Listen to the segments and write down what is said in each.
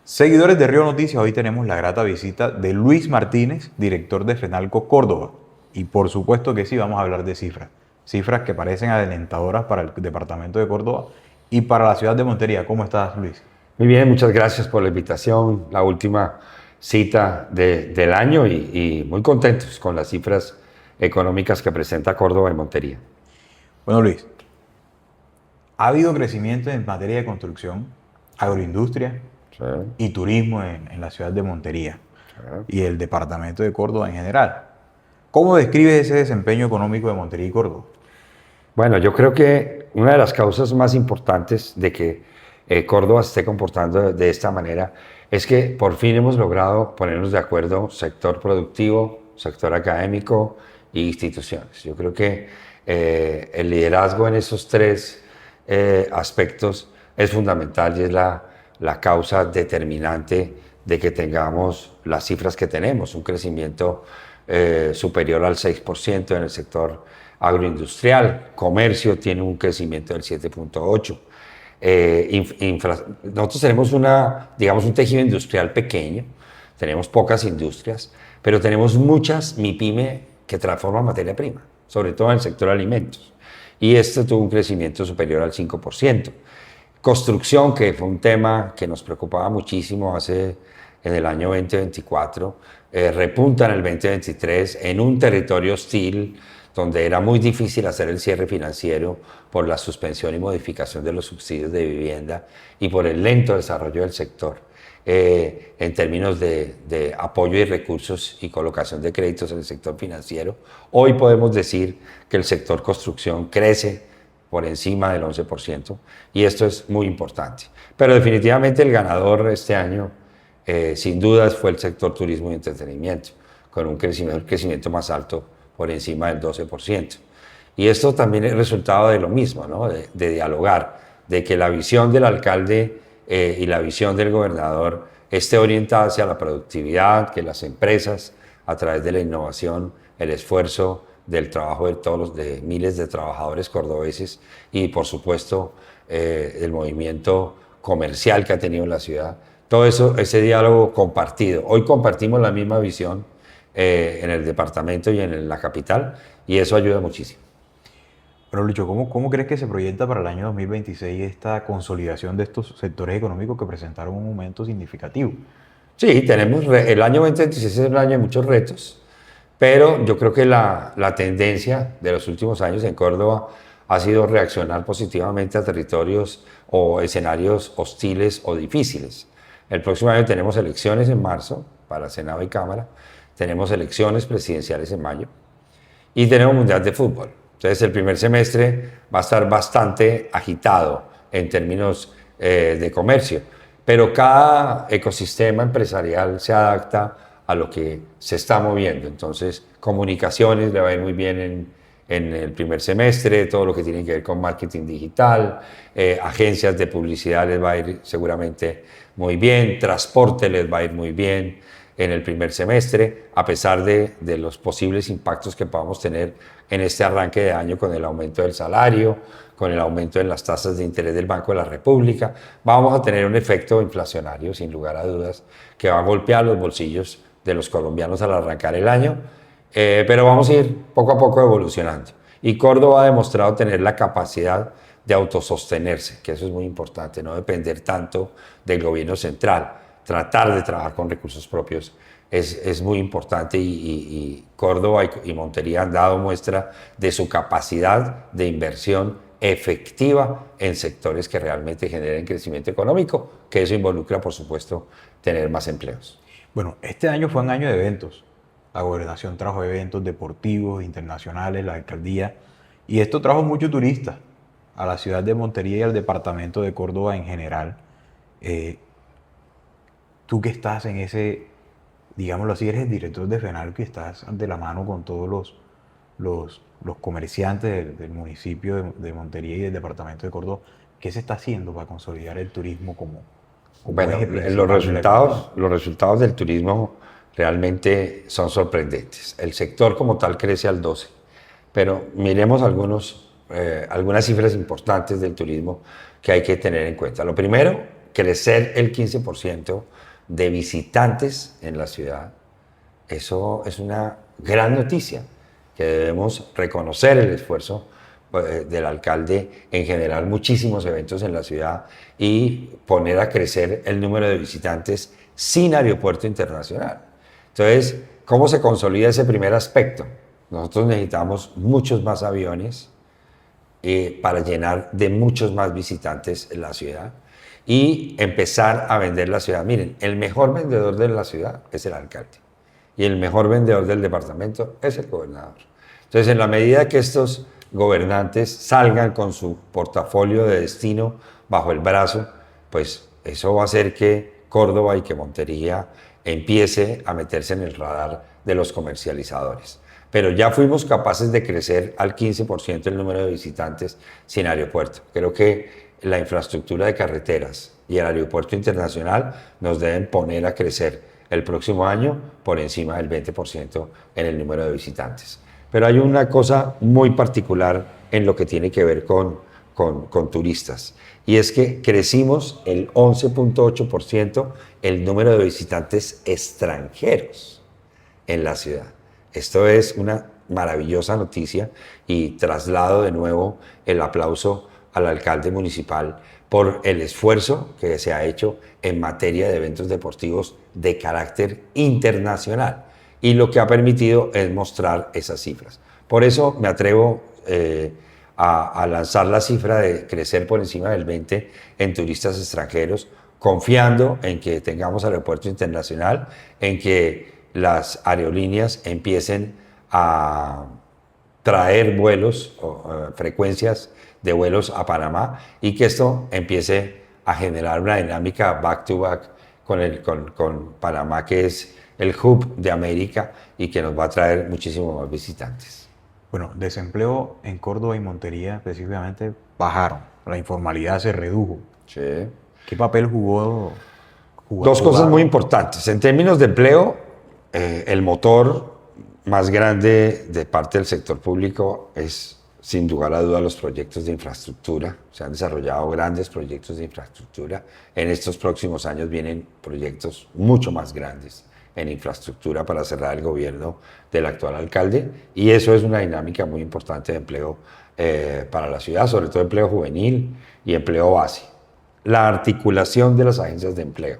Seguidores de Río Noticias, hoy tenemos la grata visita de Luis Martínez, director de FENALCO Córdoba. Y por supuesto que sí, vamos a hablar de cifras. Cifras que parecen alentadoras para el departamento de Córdoba y para la ciudad de Montería. ¿Cómo estás, Luis? Muy bien, muchas gracias por la invitación, la última cita del año y muy contentos con las cifras económicas que presenta Córdoba y Montería. Bueno, Luis, ha habido crecimiento en materia de construcción, agroindustria Sí, y turismo en la ciudad de Montería sí. y el departamento de Córdoba en general. ¿Cómo describes ese desempeño económico de Montería y Córdoba? Bueno, yo creo que una de las causas más importantes de que Córdoba se esté comportando de esta manera es que por fin hemos logrado ponernos de acuerdo sector productivo, sector académico e instituciones. Yo creo que el liderazgo en esos tres aspectos es fundamental y es la causa determinante de que tengamos las cifras que tenemos, un crecimiento superior al 6% en el sector agroindustrial, comercio tiene un crecimiento del 7.8%. Nosotros tenemos digamos, un tejido industrial pequeño, tenemos pocas industrias, pero tenemos muchas MIPYME que transforman materia prima, sobre todo en el sector alimentos. Y este tuvo un crecimiento superior al 5%. Construcción, que fue un tema que nos preocupaba muchísimo en el año 2024, repunta en el 2023 en un territorio hostil donde era muy difícil hacer el cierre financiero por la suspensión y modificación de los subsidios de vivienda y por el lento desarrollo del sector en términos de apoyo y recursos y colocación de créditos en el sector financiero. Hoy podemos decir que el sector construcción crece por encima del 11%, y esto es muy importante. Pero definitivamente el ganador este año, sin dudas, fue el sector turismo y entretenimiento, con un crecimiento más alto por encima del 12%. Y esto también es resultado de lo mismo, ¿no? de dialogar, de que la visión del alcalde y la visión del gobernador esté orientada hacia la productividad, que las empresas, a través de la innovación, el esfuerzo del trabajo de miles de trabajadores cordobeses y, por supuesto, el movimiento comercial que ha tenido la ciudad. Todo eso, ese diálogo compartido. Hoy compartimos la misma visión en el departamento y en la capital, y eso ayuda muchísimo. Pero Lucho, ¿cómo crees que se proyecta para el año 2026 esta consolidación de estos sectores económicos que presentaron un aumento significativo? Sí, el año 2026 es un año de muchos retos, pero yo creo que la tendencia de los últimos años en Córdoba ha sido reaccionar positivamente a territorios o escenarios hostiles o difíciles. El próximo año tenemos elecciones en marzo para Senado y Cámara, tenemos elecciones presidenciales en mayo y tenemos Mundial de Fútbol. Entonces el primer semestre va a estar bastante agitado en términos de comercio, pero cada ecosistema empresarial se adapta a lo que se está moviendo. Entonces, comunicaciones le va a ir muy bien en el primer semestre, todo lo que tiene que ver con marketing digital, agencias de publicidad les va a ir seguramente muy bien, transporte les va a ir muy bien en el primer semestre, a pesar de los posibles impactos que podamos tener en este arranque de año con el aumento del salario, con el aumento en las tasas de interés del Banco de la República. Vamos a tener un efecto inflacionario, sin lugar a dudas, que va a golpear los bolsillos de los colombianos al arrancar el año, pero vamos a ir poco a poco evolucionando. Y Córdoba ha demostrado tener la capacidad de autosostenerse, que eso es muy importante, no depender tanto del gobierno central, tratar de trabajar con recursos propios es muy importante, y Córdoba y Montería han dado muestra de su capacidad de inversión efectiva en sectores que realmente generen crecimiento económico, que eso involucra, por supuesto, tener más empleos. Bueno, este año fue un año de eventos. La gobernación trajo eventos deportivos, internacionales, la alcaldía, y esto trajo muchos turistas a la ciudad de Montería y al departamento de Córdoba en general. Eh, Tú que estás en ese, digámoslo así, eres el director de FENALCO y estás de la mano con todos los comerciantes del municipio de Montería y del departamento de Córdoba. ¿Qué se está haciendo para consolidar el turismo como Bueno, eje principal de la economía? los resultados del turismo realmente son sorprendentes. El sector como tal crece al 12%, pero miremos algunas cifras importantes del turismo que hay que tener en cuenta. Lo primero, crecer el 15% de visitantes en la ciudad, eso es una gran noticia, que debemos reconocer el esfuerzo del alcalde en generar muchísimos eventos en la ciudad y poner a crecer el número de visitantes sin aeropuerto internacional. Entonces, ¿cómo se consolida ese primer aspecto? Nosotros necesitamos muchos más aviones para llenar de muchos más visitantes la ciudad y empezar a vender la ciudad. Miren, el mejor vendedor de la ciudad es el alcalde y el mejor vendedor del departamento es el gobernador. Entonces, en la medida que estos gobernantes salgan con su portafolio de destino bajo el brazo, pues eso va a hacer que Córdoba y que Montería empiece a meterse en el radar de los comercializadores. Pero ya fuimos capaces de crecer al 15% el número de visitantes sin aeropuerto. Creo que la infraestructura de carreteras y el aeropuerto internacional nos deben poner a crecer el próximo año por encima del 20% en el número de visitantes. Pero hay una cosa muy particular en lo que tiene que ver con turistas, y es que crecimos el 11.8% el número de visitantes extranjeros en la ciudad. Esto es una maravillosa noticia y traslado de nuevo el aplauso al alcalde municipal por el esfuerzo que se ha hecho en materia de eventos deportivos de carácter internacional, y lo que ha permitido es mostrar esas cifras. Por eso me atrevo a lanzar la cifra de crecer por encima del 20% en turistas extranjeros, confiando en que tengamos aeropuerto internacional, en que las aerolíneas empiecen a traer vuelos o frecuencias de vuelos a Panamá, y que esto empiece a generar una dinámica back-to-back con Panamá, que es el hub de América y que nos va a traer muchísimos más visitantes. Bueno, desempleo en Córdoba y Montería específicamente bajaron, la informalidad se redujo. Sí. ¿Qué papel jugó? Dos cosas muy importantes. En términos de empleo, el motor más grande de parte del sector público es, sin lugar a duda, los proyectos de infraestructura. Se han desarrollado grandes proyectos de infraestructura. En estos próximos años vienen proyectos mucho más grandes en infraestructura para cerrar el gobierno del actual alcalde, y eso es una dinámica muy importante de empleo para la ciudad, sobre todo empleo juvenil y empleo base. La articulación de las agencias de empleo,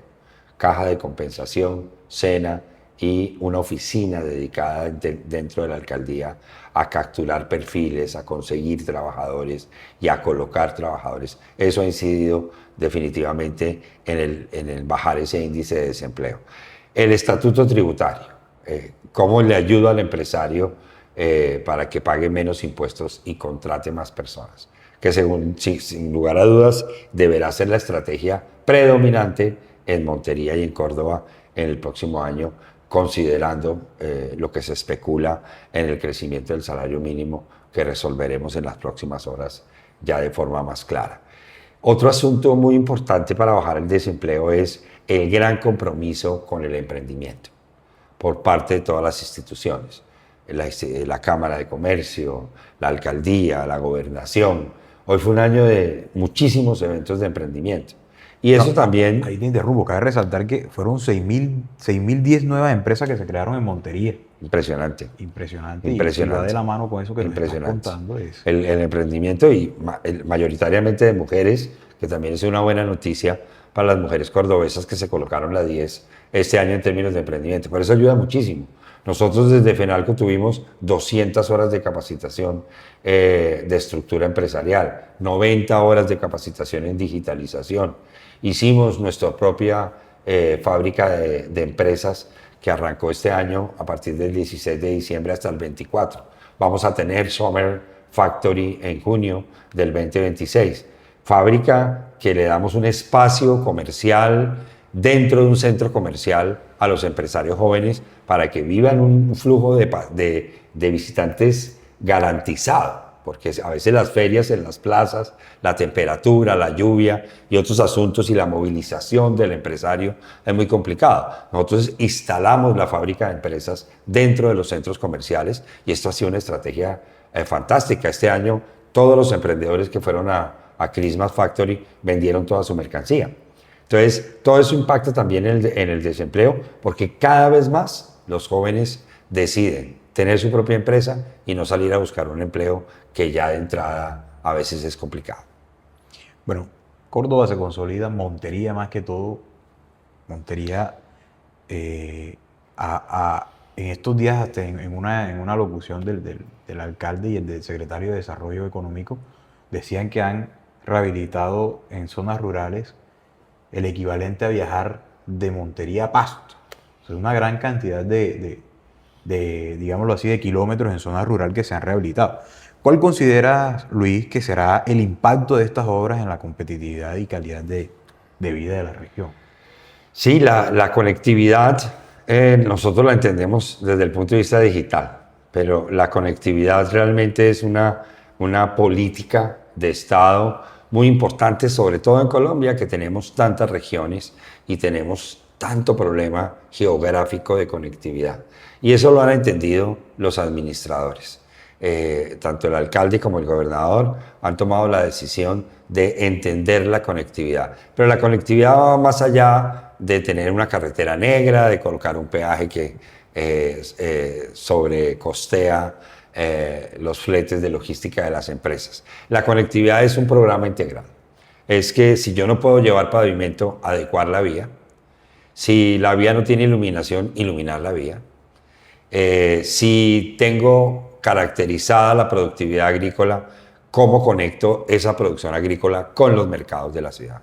Caja de Compensación, SENA y una oficina dedicada dentro de la alcaldía a capturar perfiles, a conseguir trabajadores y a colocar trabajadores. Eso ha incidido definitivamente en el bajar ese índice de desempleo. El estatuto tributario, cómo le ayuda al empresario para que pague menos impuestos y contrate más personas, que sin lugar a dudas deberá ser la estrategia predominante en Montería y en Córdoba en el próximo año, considerando lo que se especula en el crecimiento del salario mínimo, que resolveremos en las próximas horas ya de forma más clara. Otro asunto muy importante para bajar el desempleo es el gran compromiso con el emprendimiento por parte de todas las instituciones, la Cámara de Comercio, la Alcaldía, la Gobernación. Hoy fue un año de muchísimos eventos de emprendimiento. Y eso también... Ahí te interrumpo, cabe resaltar que fueron 6.010 nuevas empresas que se crearon en Montería. Impresionante. Impresionante. Impresionante. Y va de la mano con eso que nos estás contando. El emprendimiento, y mayoritariamente de mujeres, que también es una buena noticia para las mujeres cordobesas que se colocaron la 10 este año en términos de emprendimiento. Por eso ayuda muchísimo. Nosotros desde FENALCO tuvimos 200 horas de capacitación de estructura empresarial, 90 horas de capacitación en digitalización. Hicimos nuestra propia fábrica de empresas que arrancó este año a partir del 16 de diciembre hasta el 24. Vamos a tener Summer Factory en junio del 2026. Fábrica que le damos un espacio comercial dentro de un centro comercial a los empresarios jóvenes para que vivan un flujo de visitantes garantizado, porque a veces las ferias en las plazas, la temperatura, la lluvia y otros asuntos y la movilización del empresario es muy complicado. Nosotros instalamos la fábrica de empresas dentro de los centros comerciales y esto ha sido una estrategia fantástica. Este año todos los emprendedores que fueron a Christmas Factory vendieron toda su mercancía. Entonces, todo eso impacta también en el desempleo, porque cada vez más los jóvenes deciden tener su propia empresa y no salir a buscar un empleo que ya de entrada a veces es complicado. Bueno, Córdoba se consolida, Montería más que todo. Montería, en estos días, hasta en una locución del alcalde y el del secretario de Desarrollo Económico, decían que han rehabilitado en zonas rurales el equivalente a viajar de Montería a Pasto. O sea, una gran cantidad digámoslo así, de kilómetros en zona rural que se han rehabilitado. ¿Cuál consideras, Luis, que será el impacto de estas obras en la competitividad y calidad de vida de la región? Sí, la conectividad nosotros la entendemos desde el punto de vista digital, pero la conectividad realmente es una política de Estado muy importante, sobre todo en Colombia, que tenemos tantas regiones y tenemos tanto problema geográfico de conectividad. Y eso lo han entendido los administradores. Tanto el alcalde como el gobernador han tomado la decisión de entender la conectividad. Pero la conectividad va más allá de tener una carretera negra, de colocar un peaje que sobrecostea los fletes de logística de las empresas. La conectividad es un programa integral. Es que si yo no puedo llevar pavimento, adecuar la vía. Si la vía no tiene iluminación, iluminar la vía. Si tengo caracterizada la productividad agrícola, ¿cómo conecto esa producción agrícola con los mercados de la ciudad?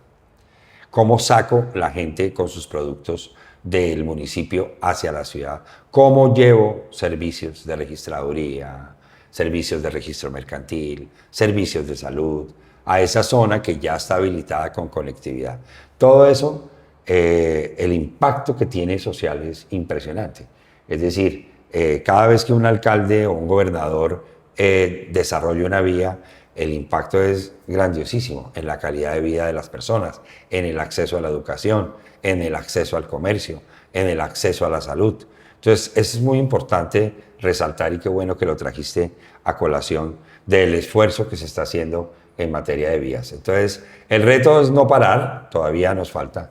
¿Cómo saco la gente con sus productos del municipio hacia la ciudad? ¿Cómo llevo servicios de registraduría, servicios de registro mercantil, servicios de salud a esa zona que ya está habilitada con conectividad? Todo eso, el impacto que tiene social es impresionante. Es decir, cada vez que un alcalde o un gobernador desarrolla una vía, el impacto es grandiosísimo en la calidad de vida de las personas, en el acceso a la educación, en el acceso al comercio, en el acceso a la salud. Entonces, es muy importante resaltar, y qué bueno que lo trajiste a colación, del esfuerzo que se está haciendo en materia de vías. Entonces, el reto es no parar, todavía nos falta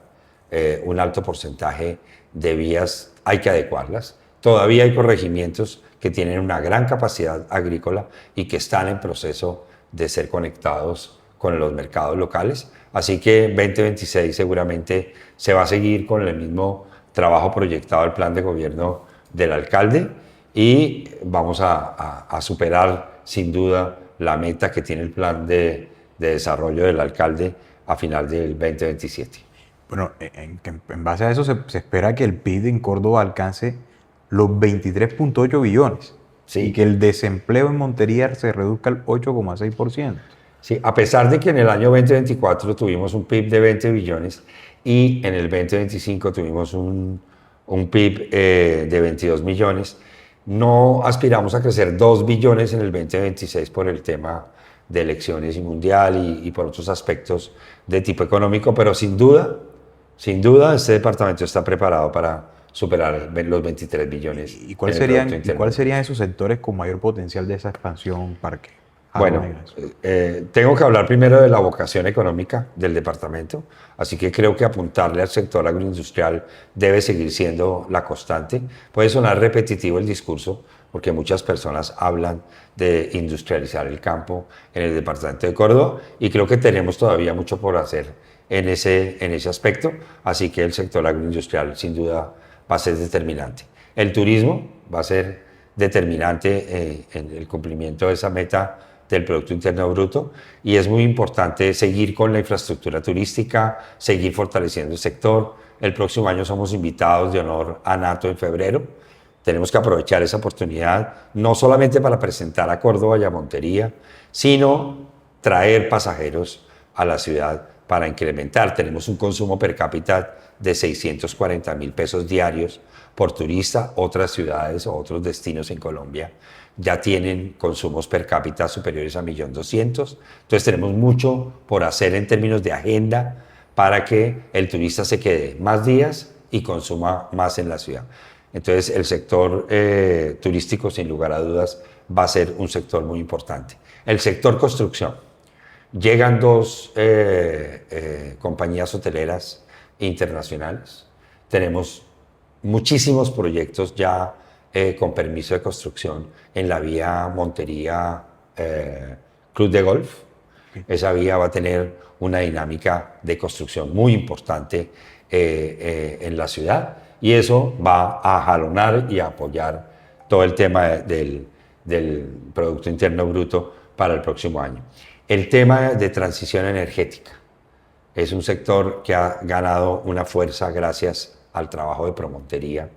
un alto porcentaje de vías, hay que adecuarlas. Todavía hay corregimientos que tienen una gran capacidad agrícola y que están en proceso de ser conectados con los mercados locales. Así que 2026 seguramente se va a seguir con el mismo trabajo proyectado al plan de gobierno del alcalde y vamos a superar sin duda la meta que tiene el plan de desarrollo del alcalde a final del 2027. Bueno, en base a eso se espera que el PIB en Córdoba alcance los 23.8 billones. Sí. Y que el desempleo en Montería se reduzca al 8,6%. Sí, a pesar de que en el año 2024 tuvimos un PIB de 20 billones y en el 2025 tuvimos un PIB de 22 millones, no aspiramos a crecer 2 billones en el 2026 por el tema de elecciones y mundial y por otros aspectos de tipo económico, pero sin duda, este departamento está preparado para superar los 23 billones. ¿Y cuáles serían esos sectores con mayor potencial de esa expansión parque? Bueno, tengo que hablar primero de la vocación económica del departamento, así que creo que apuntarle al sector agroindustrial debe seguir siendo la constante. Puede sonar repetitivo el discurso, porque muchas personas hablan de industrializar el campo en el departamento de Córdoba, y creo que tenemos todavía mucho por hacer en ese aspecto, así que el sector agroindustrial sin duda va a ser determinante. El turismo va a ser determinante en el cumplimiento de esa meta del Producto Interno Bruto, y es muy importante seguir con la infraestructura turística, seguir fortaleciendo el sector. El próximo año somos invitados de honor a NATO en febrero. Tenemos que aprovechar esa oportunidad, no solamente para presentar a Córdoba y a Montería, sino traer pasajeros a la ciudad para incrementar. Tenemos un consumo per cápita de 640.000 pesos diarios por turista. Otras ciudades o otros destinos en Colombia ya tienen consumos per cápita superiores a 1.200.000. Entonces tenemos mucho por hacer en términos de agenda para que el turista se quede más días y consuma más en la ciudad. Entonces el sector turístico, sin lugar a dudas, va a ser un sector muy importante. El sector construcción. Llegan dos compañías hoteleras internacionales. Tenemos muchísimos proyectos ya con permiso de construcción en la vía Montería Club de Golf. Esa vía va a tener una dinámica de construcción muy importante en la ciudad, y eso va a jalonar y a apoyar todo el tema del Producto Interno Bruto para el próximo año. El tema de transición energética es un sector que ha ganado una fuerza gracias al trabajo de Promontería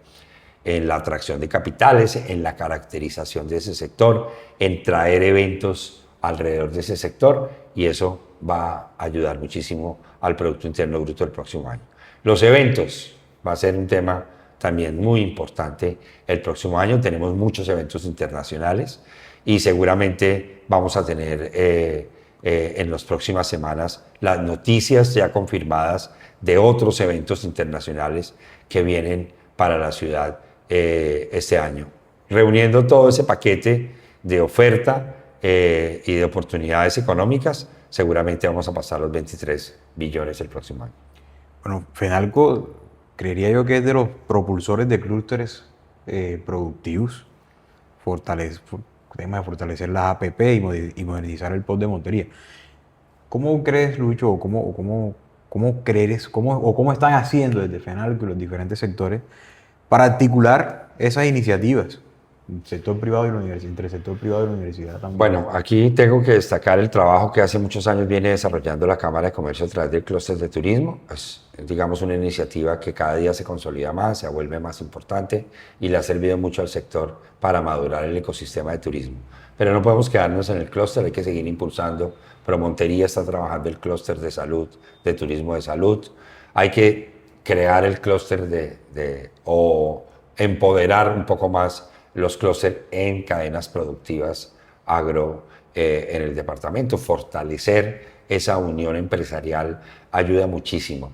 en la atracción de capitales, en la caracterización de ese sector, en traer eventos alrededor de ese sector, y eso va a ayudar muchísimo al Producto Interno Bruto del próximo año. Los eventos va a ser un tema también muy importante el próximo año. Tenemos muchos eventos internacionales y seguramente vamos a tener en las próximas semanas las noticias ya confirmadas de otros eventos internacionales que vienen para la ciudad este año, reuniendo todo ese paquete de oferta y de oportunidades económicas. Seguramente vamos a pasar los 23 billones el próximo año. Bueno, Fenalco, creería yo que es de los propulsores de clústeres productivos, tema de fortalecer las APP y modernizar el POT de Montería. ¿Cómo crees, Lucho, o cómo están haciendo desde Fenalco y los diferentes sectores para articular esas iniciativas entre el sector privado y la universidad también? Bueno, aquí tengo que destacar el trabajo que hace muchos años viene desarrollando la Cámara de Comercio a través del clúster de turismo. Es, digamos, una iniciativa que cada día se consolida más, se vuelve más importante y le ha servido mucho al sector para madurar el ecosistema de turismo. Pero no podemos quedarnos en el clúster, hay que seguir impulsando. Promontería está trabajando el clúster de salud, de turismo de salud. Hay que crear el clúster o empoderar un poco más los clústeres en cadenas productivas agro en el departamento. Fortalecer esa unión empresarial ayuda muchísimo.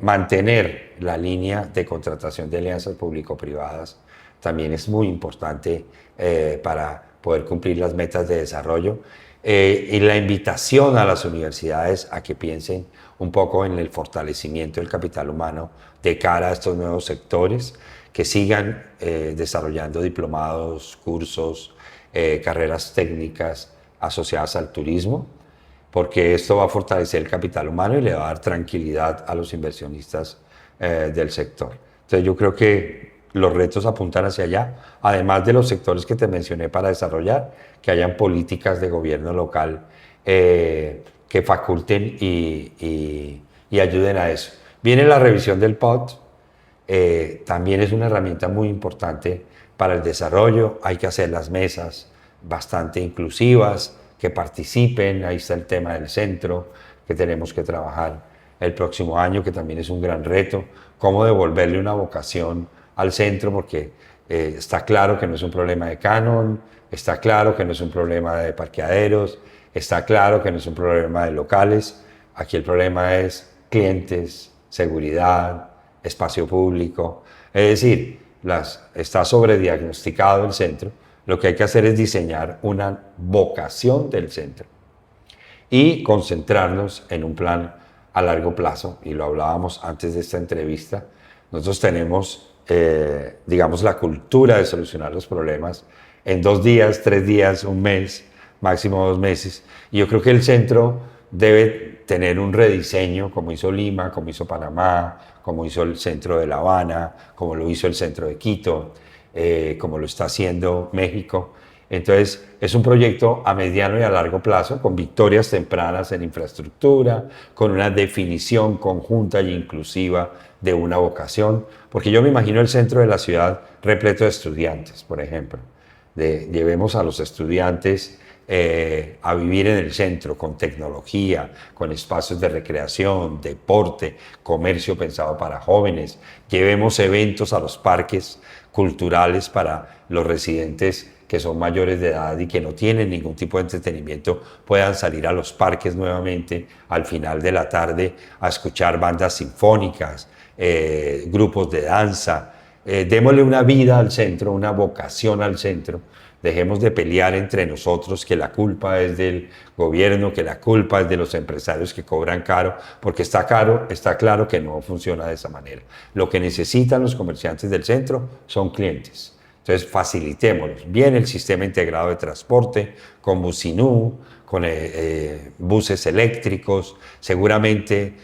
Mantener la línea de contratación de alianzas público-privadas también es muy importante para poder cumplir las metas de desarrollo. Y la invitación a las universidades a que piensen un poco en el fortalecimiento del capital humano de cara a estos nuevos sectores, que sigan desarrollando diplomados, cursos, carreras técnicas asociadas al turismo, porque esto va a fortalecer el capital humano y le va a dar tranquilidad a los inversionistas del sector. Entonces yo creo que los retos apuntan hacia allá, además de los sectores que te mencioné para desarrollar, que hayan políticas de gobierno local que faculten y ayuden a eso. Viene la revisión del POT, también es una herramienta muy importante para el desarrollo. Hay que hacer las mesas bastante inclusivas, que participen. Ahí está el tema del centro, que tenemos que trabajar el próximo año, que también es un gran reto. Cómo devolverle una vocación al centro, porque está claro que no es un problema de canon, está claro que no es un problema de parqueaderos, está claro que no es un problema de locales. Aquí el problema es clientes, seguridad, espacio público. Es decir, está sobrediagnosticado el centro. Lo que hay que hacer es diseñar una vocación del centro y concentrarnos en un plan a largo plazo. Y lo hablábamos antes de esta entrevista. Nosotros tenemos, digamos, la cultura de solucionar los problemas en 2 días, 3 días, 1 mes, máximo 2 meses. Y yo creo que el centro debe tener un rediseño, como hizo Lima, como hizo Panamá, como hizo el centro de La Habana, como lo hizo el centro de Quito, como lo está haciendo México. Entonces, es un proyecto a mediano y a largo plazo, con victorias tempranas en infraestructura, con una definición conjunta e inclusiva de una vocación, porque yo me imagino el centro de la ciudad repleto de estudiantes, por ejemplo. Llevemos a los estudiantes a vivir en el centro, con tecnología, con espacios de recreación, deporte, comercio pensado para jóvenes. Llevemos eventos a los parques culturales para los residentes que son mayores de edad y que no tienen ningún tipo de entretenimiento, puedan salir a los parques nuevamente al final de la tarde a escuchar bandas sinfónicas, grupos de danza. démosle una vida al centro, una vocación al centro. Dejemos de pelear entre nosotros que la culpa es del gobierno, que la culpa es de los empresarios que cobran caro, porque está caro, está claro que no funciona de esa manera. Lo que necesitan los comerciantes del centro son clientes. Entonces facilitémoslos. Bien el sistema integrado de transporte, con Businú, con buses eléctricos, seguramente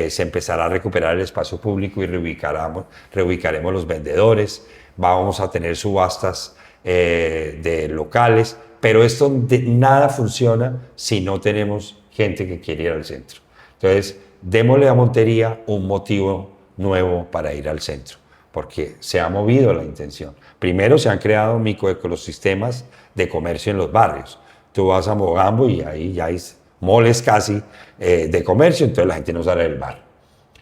se empezará a recuperar el espacio público y reubicaremos los vendedores, vamos a tener subastas de locales, pero esto nada funciona si no tenemos gente que quiere ir al centro. Entonces, démosle a Montería un motivo nuevo para ir al centro, porque se ha movido la intención. Primero se han creado microecosistemas de comercio en los barrios. Tú vas a Mogambo y ahí ya hay moles casi de comercio, entonces la gente no sale del bar.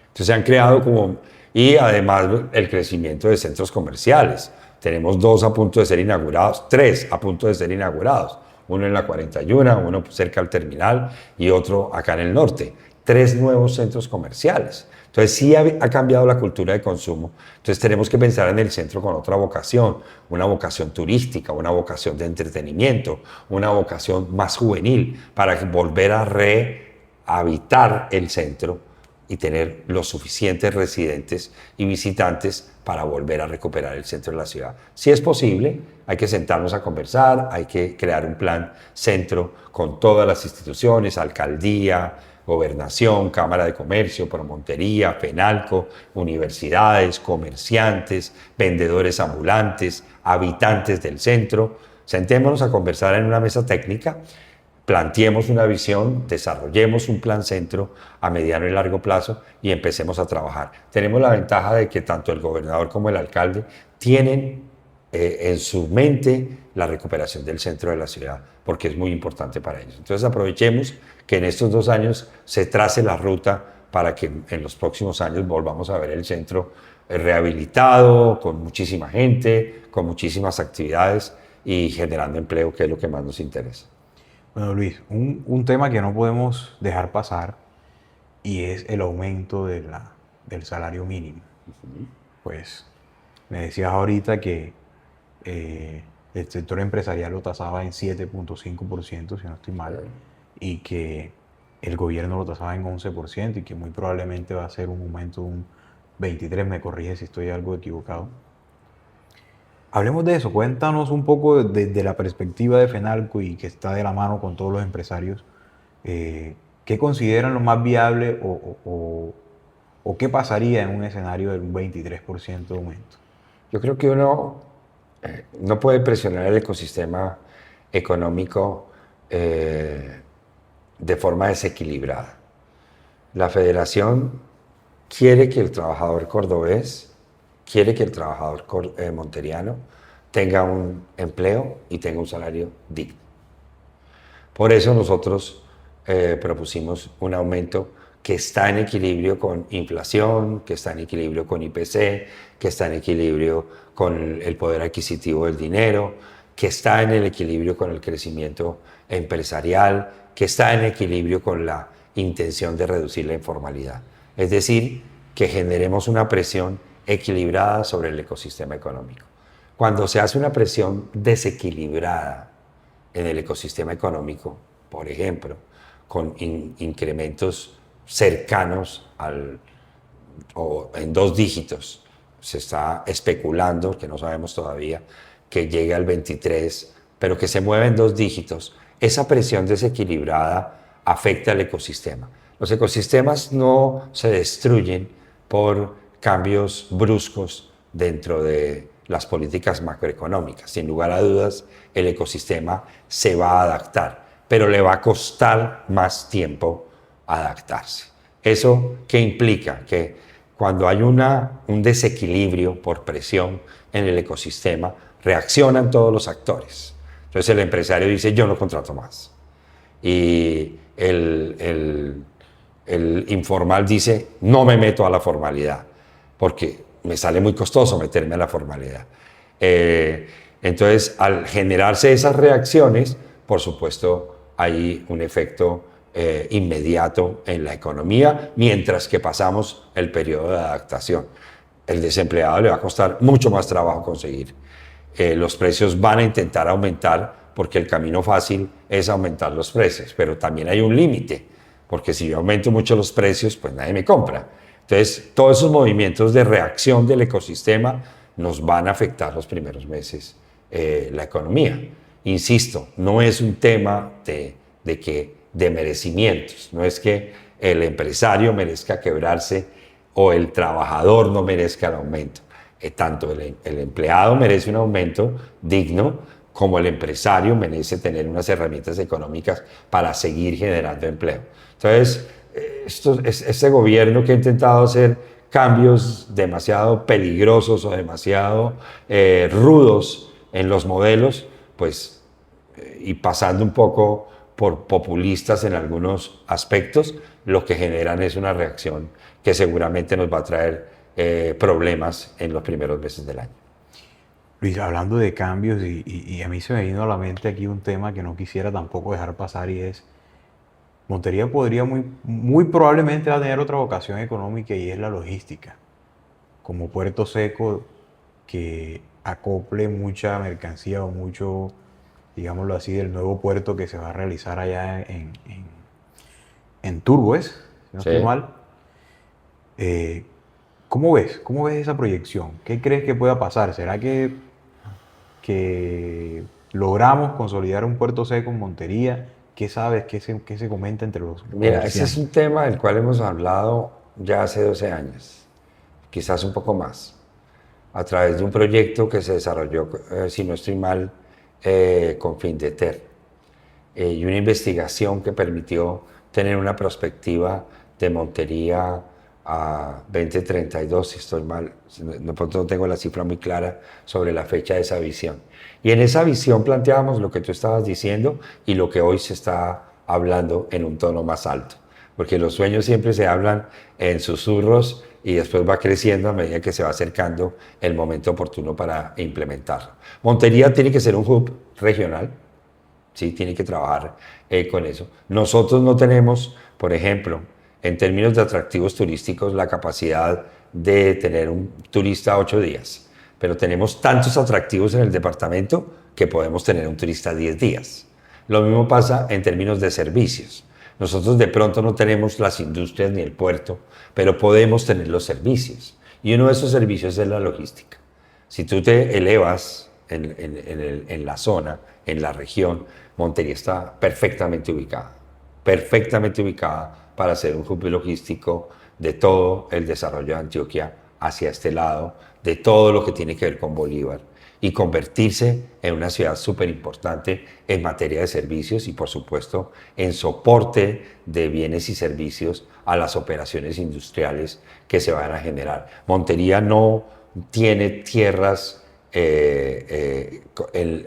Entonces se han creado como... Y además el crecimiento de centros comerciales. Tenemos 2 a punto de ser inaugurados, 3 a punto de ser inaugurados. Uno en la 41, uno cerca al terminal y otro acá en el norte. 3 nuevos centros comerciales. Entonces sí ha cambiado la cultura de consumo. Entonces tenemos que pensar en el centro con otra vocación, una vocación turística, una vocación de entretenimiento, una vocación más juvenil, para volver a rehabitar el centro y tener los suficientes residentes y visitantes para volver a recuperar el centro de la ciudad. Si es posible, hay que sentarnos a conversar, hay que crear un plan centro con todas las instituciones, alcaldía, gobernación, Cámara de Comercio, Promontería, Fenalco, universidades, comerciantes, vendedores ambulantes, habitantes del centro. Sentémonos a conversar en una mesa técnica, planteemos una visión, desarrollemos un plan centro a mediano y largo plazo y empecemos a trabajar. Tenemos la ventaja de que tanto el gobernador como el alcalde tienen en su mente la recuperación del centro de la ciudad, porque es muy importante para ellos. Entonces aprovechemos que en estos 2 años se trace la ruta para que en los próximos años volvamos a ver el centro rehabilitado, con muchísima gente, con muchísimas actividades y generando empleo, que es lo que más nos interesa. Bueno, Luis, un tema que no podemos dejar pasar y es el aumento del salario mínimo. Pues me decías ahorita que el sector empresarial lo tasaba en 7.5%, si no estoy mal, y que el gobierno lo tasaba en 11% y que muy probablemente va a ser un aumento de un 23%, me corrige si estoy algo equivocado. Hablemos de eso, cuéntanos un poco desde la perspectiva de Fenalco y que está de la mano con todos los empresarios, ¿qué consideran lo más viable o qué pasaría en un escenario de un 23% de aumento? Yo creo que uno no puede presionar el ecosistema económico de forma desequilibrada. La federación quiere que el trabajador cordobés, quiere que el trabajador monteriano tenga un empleo y tenga un salario digno. Por eso nosotros propusimos un aumento que está en equilibrio con inflación, que está en equilibrio con IPC, que está en equilibrio con el poder adquisitivo del dinero, que está en el equilibrio con el crecimiento empresarial, que está en equilibrio con la intención de reducir la informalidad. Es decir, que generemos una presión equilibrada sobre el ecosistema económico. Cuando se hace una presión desequilibrada en el ecosistema económico, por ejemplo, con incrementos cercanos o en 2 dígitos, se está especulando, que no sabemos todavía, que llegue al 23, pero que se mueve en 2 dígitos, esa presión desequilibrada afecta al ecosistema. Los ecosistemas no se destruyen por cambios bruscos dentro de las políticas macroeconómicas. Sin lugar a dudas, el ecosistema se va a adaptar, pero le va a costar más tiempo adaptarse. ¿Eso qué implica? Que cuando hay un desequilibrio por presión en el ecosistema, reaccionan todos los actores. Entonces el empresario dice, yo no contrato más. Y el informal dice, no me meto a la formalidad, porque me sale muy costoso meterme a la formalidad. Entonces, al generarse esas reacciones, por supuesto, hay un efecto inmediato en la economía, mientras que pasamos el periodo de adaptación. el desempleado le va a costar mucho más trabajo conseguir. Los precios van a intentar aumentar porque el camino fácil es aumentar los precios, pero también hay un límite, porque si yo aumento mucho los precios, pues nadie me compra. Entonces, todos esos movimientos de reacción del ecosistema nos van a afectar los primeros meses la economía. Insisto, no es un tema de merecimientos, no es que el empresario merezca quebrarse o el trabajador no merezca el aumento. Tanto el empleado merece un aumento digno como el empresario merece tener unas herramientas económicas para seguir generando empleo. Entonces, este gobierno que ha intentado hacer cambios demasiado peligrosos o demasiado rudos en los modelos, pues, y pasando un poco por populistas en algunos aspectos, lo que generan es una reacción que seguramente nos va a traer problemas en los primeros meses del año. Luis, hablando de cambios, y a mí se me vino a la mente aquí un tema que no quisiera tampoco dejar pasar y es, Montería podría muy probablemente va a tener otra vocación económica y es la logística, como puerto seco que acople mucha mercancía o mucho, digámoslo así, del nuevo puerto que se va a realizar allá en Turbo, si no estoy Sí. mal. ¿Cómo ves? ¿Cómo ves esa proyección? ¿Qué crees que pueda pasar? ¿Será que logramos consolidar un puerto seco en Montería? ¿Qué sabes? ¿Qué se comenta entre los Mira, ese es comerciantes? un tema del cual hemos hablado ya hace 12 años, quizás un poco más, a través de un proyecto que se desarrolló, si no estoy mal, con Findeter, y una investigación que permitió tener una perspectiva de Montería a 2032, si estoy mal, no tengo la cifra muy clara sobre la fecha de esa visión. Y en esa visión planteábamos lo que tú estabas diciendo y lo que hoy se está hablando en un tono más alto, porque los sueños siempre se hablan en susurros y después va creciendo a medida que se va acercando el momento oportuno para implementarlo. Montería tiene que ser un hub regional, sí, tiene que trabajar con eso. Nosotros no tenemos, por ejemplo, en términos de atractivos turísticos, la capacidad de tener un turista 8 días, pero tenemos tantos atractivos en el departamento que podemos tener un turista 10 días. Lo mismo pasa en términos de servicios. Nosotros de pronto no tenemos las industrias ni el puerto, pero podemos tener los servicios. Y uno de esos servicios es la logística. Si tú te elevas en la zona, en la región, Montería está perfectamente ubicada para ser un hub logístico de todo el desarrollo de Antioquia hacia este lado, de todo lo que tiene que ver con Bolívar y convertirse en una ciudad súper importante en materia de servicios y por supuesto en soporte de bienes y servicios a las operaciones industriales que se van a generar. Montería no tiene tierras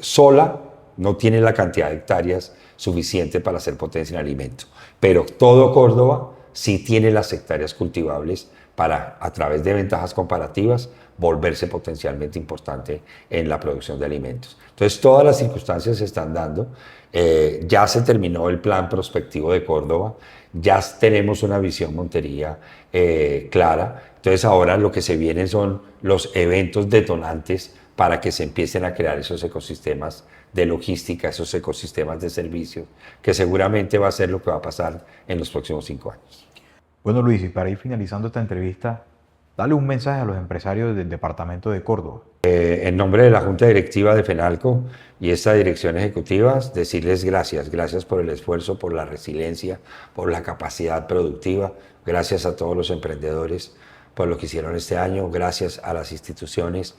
sola, no tiene la cantidad de hectáreas suficiente para hacer potencia en alimentos, pero todo Córdoba sí tiene las hectáreas cultivables para, a través de ventajas comparativas, volverse potencialmente importante en la producción de alimentos. Entonces, todas las circunstancias se están dando. Ya se terminó el plan prospectivo de Córdoba, ya tenemos una visión Montería clara. Entonces, ahora lo que se vienen son los eventos detonantes para que se empiecen a crear esos ecosistemas de logística, esos ecosistemas de servicios, que seguramente va a ser lo que va a pasar en los próximos 5 años. Bueno, Luis, y para ir finalizando esta entrevista, dale un mensaje a los empresarios del departamento de Córdoba. En nombre de la Junta Directiva de FENALCO y esta dirección ejecutiva, decirles gracias por el esfuerzo, por la resiliencia, por la capacidad productiva, gracias a todos los emprendedores por lo que hicieron este año, gracias a las instituciones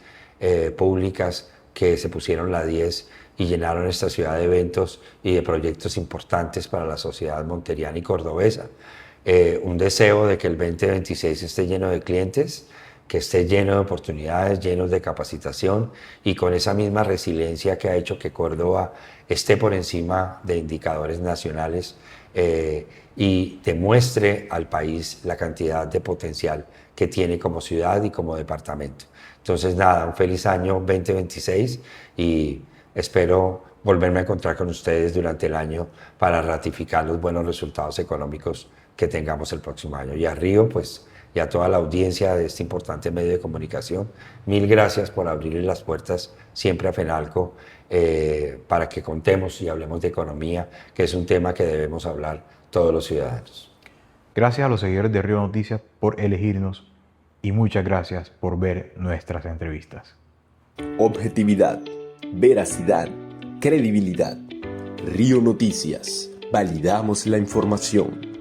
públicas que se pusieron la 10 y llenaron esta ciudad de eventos y de proyectos importantes para la sociedad monteriana y cordobesa. Un deseo de que el 2026 esté lleno de clientes, que esté lleno de oportunidades, llenos de capacitación y con esa misma resiliencia que ha hecho que Córdoba esté por encima de indicadores nacionales y demuestre al país la cantidad de potencial que tiene como ciudad y como departamento. Entonces nada, un feliz año 2026 y espero volverme a encontrar con ustedes durante el año para ratificar los buenos resultados económicos que tengamos el próximo año. Y a Río, pues y a toda la audiencia de este importante medio de comunicación. Mil gracias por abrirle las puertas siempre a FENALCO para que contemos y hablemos de economía, que es un tema que debemos hablar todos los ciudadanos. Gracias a los seguidores de Río Noticias por elegirnos y muchas gracias por ver nuestras entrevistas. Objetividad, veracidad, credibilidad. Río Noticias. Validamos la información.